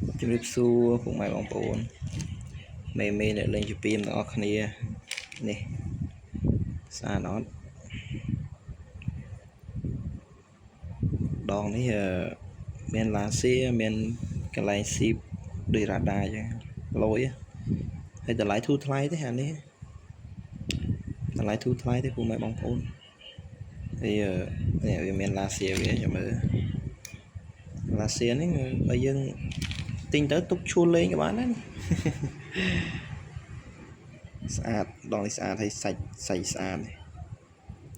ជំរាបសួរពុកម៉ែបងប្អូនមេអ្នកលេងជពីមទាំងអស់គ្នានេះស្អាតអត់ដងនេះមានឡាសៀមានកន្លែងស៊ីបដូចរ៉ាដាអញ្ចឹងលយហើយតម្លៃធូរថ្លៃទេអានេះតម្លៃធូរថ្លៃទេពុកម៉ែបងប្អូនហើយនេះវាមានឡាសៀវាចាំមើលឡាសៀនេះបើយើងទិញទៅទុកឈួរលេងក៏បានដែរស្អាតដងនេះស្អាតហើយសាច់ស្អាតនេះ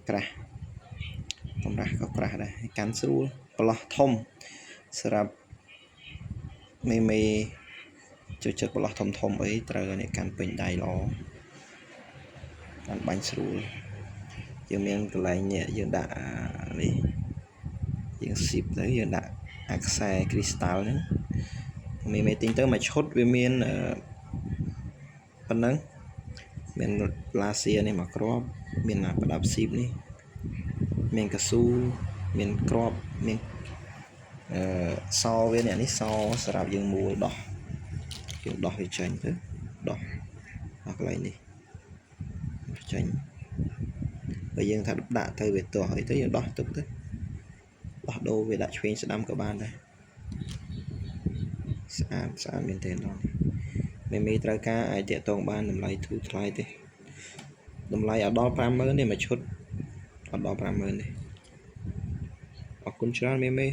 ក្រាស់តម្រាស់ក៏ក្រាស់ដែរកាន់ស្រួលប្រឡោះធំសម្រាប់មេចូលចិត្តប្រឡោះធំអីត្រូវនេះកាន់ពេញដៃល្អកាន់បាញ់ស្រួលយើងមានកន្លែងនេះយើងដាក់នេះយើងស៊ីបទៅយើងដាក់អាខ្សែគ្រីស្តាល់ហ្នឹងមេទិញទៅមួយឈុតវាមានប៉ុណ្ណឹងមានឡាសៀនេះមកគ្រាប់មានប្រដាប់ស៊ីបនេះមានកស៊ូមានគ្រាប់មានសវានេះសសម្រាប់យើងមូលដោះយើងដោះវាចេញទៅដោះកន្លែងនេះចេញបើយើងថាដាក់ទៅវាទាស់ហើយទៅយើងដោះទុកទៅដោះដូរវាដាក់ឆ្វេងស្ដាំក៏បានដែរស្អាតមែនទែនដល់មេត្រូវការអាចតាក់ទងបានតម្លៃធូរថ្លៃទេតម្លៃអត់ដល់ 50000 ទេមួយឈុតអត់ដល់ 50000 ទេអរគុណច្រើនមេ